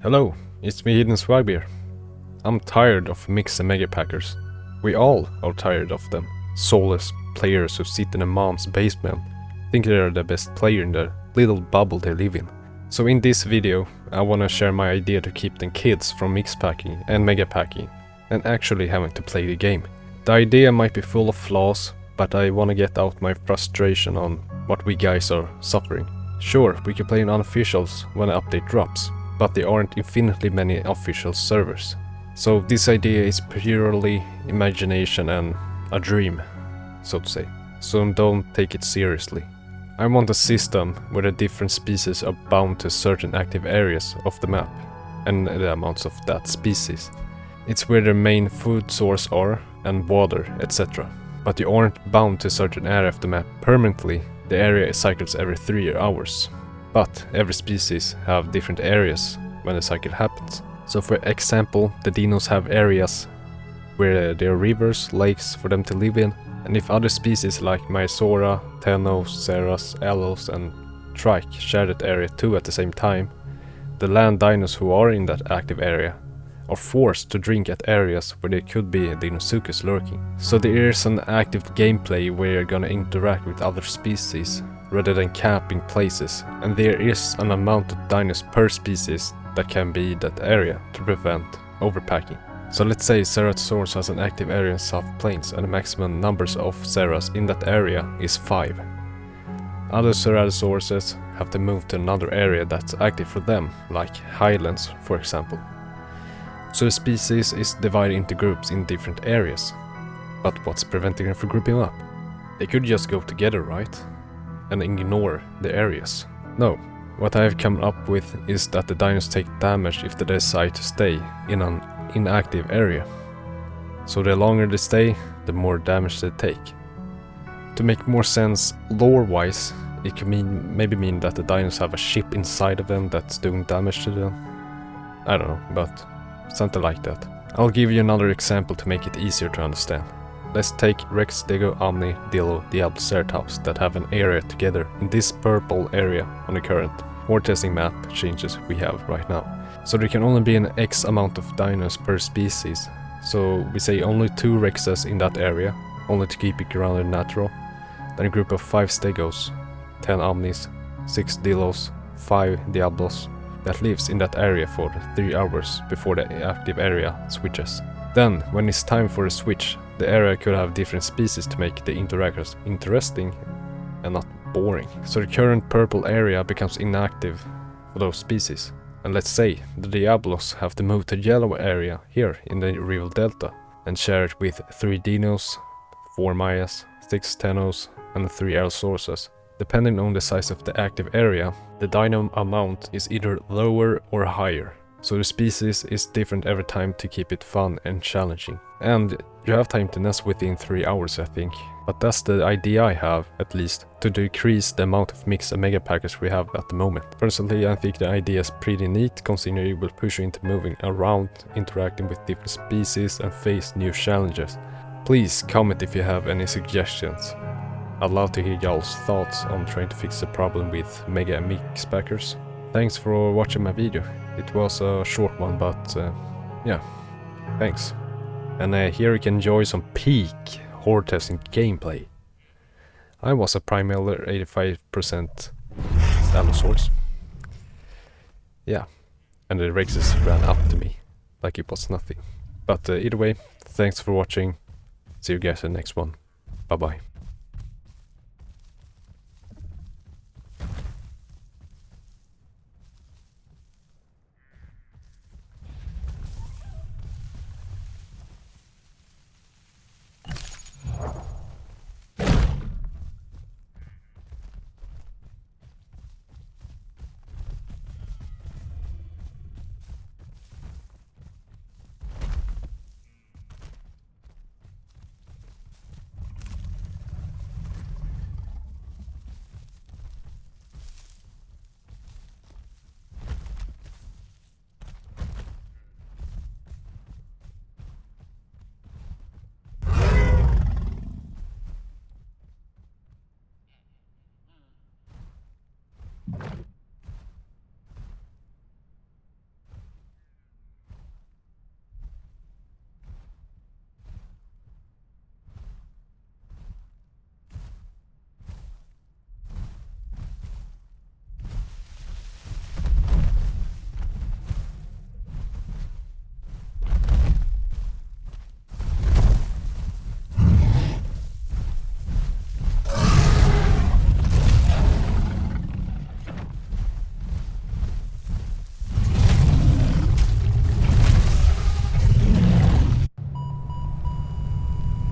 Hello, it's me Hiddenswagbear. I'm tired of Mix&Megapackers. We all are tired of them. Soulless players who sit in a mom's basement, think they're the best player in the little bubble they live in. So in this video, I wanna share my idea to keep the kids from mixpacking and megapacking and actually having to play the game. The idea might be full of flaws, but I wanna get out my frustration on what we guys are suffering. Sure, we can play in unofficials when an update drops, but there aren't infinitely many official servers. So this idea is purely imagination and a dream, so to say. So don't take it seriously. I want a system where the different species are bound to certain active areas of the map and the amounts of that species. It's where their main food source are and water, etc. But you aren't bound to a certain area of the map permanently. The area cycles every 3 hours. But every species have different areas when the cycle happens. So for example, the dinos have areas where there are rivers, lakes for them to live in. And if other species like Mysora, Tenos, Ceras, Elos and Trike share that area too at the same time, the land dinos who are in that active area are forced to drink at areas where there could be Deinosuchus lurking. So there is an active gameplay where you're gonna interact with other species rather than camping places, and there is an amount of dinos per species that can be that area to prevent overpacking. So let's say Ceratosaurus has an active area in South Plains and the maximum numbers of Ceras in that area is 5. Other Ceratosauruses have to move to another area that's active for them, like Highlands for example. So the species is divided into groups in different areas. But what's preventing them from grouping up? They could just go together, right? And ignore the areas. No, what I have come up with is that the dinos take damage if they decide to stay in an inactive area. So the longer they stay, the more damage they take. To make more sense lore-wise, it could maybe mean that the dinos have a ship inside of them that's doing damage to them. I don't know, but something like that. I'll give you another example to make it easier to understand. Let's take Rex, Dego, Omni, Dillo, Diablo, Ceratops that have an area together in this purple area on the current horde testing map changes we have right now. So there can only be an X amount of dinos per species. So we say only 2 Rexes in that area, only to keep it grounded and natural. Then a group of 5 Stegos, 10 Omnis, 6 Dillos, 5 Diablos that lives in that area for 3 hours before the active area switches. Then, when it's time for a switch, the area could have different species to make the interactors interesting and not boring. So the current purple area becomes inactive for those species. And let's say the Diablos have to move to the yellow area here in the Rival Delta and share it with 3 Dinos, 4 Mayas, 6 Tenos and 3 Allosaurus. Depending on the size of the active area, the dino amount is either lower or higher. So the species is different every time to keep it fun and challenging. And you have time to nest within 3 hours I think. But that's the idea I have, at least, to decrease the amount of Mix&Megapackers we have at the moment. Personally, I think the idea is pretty neat, considering it will push you into moving around, interacting with different species and face new challenges. Please comment if you have any suggestions. I'd love to hear y'all's thoughts on trying to fix the problem with Mega and Mixpackers. Thanks for watching my video. It was a short one, but yeah, thanks. And here you can enjoy some peak horde testing gameplay. I was a primal 85% Allosaurus. Yeah, and the Rexes ran up to me like it was nothing. But either way, thanks for watching. See you guys in the next one. Bye bye.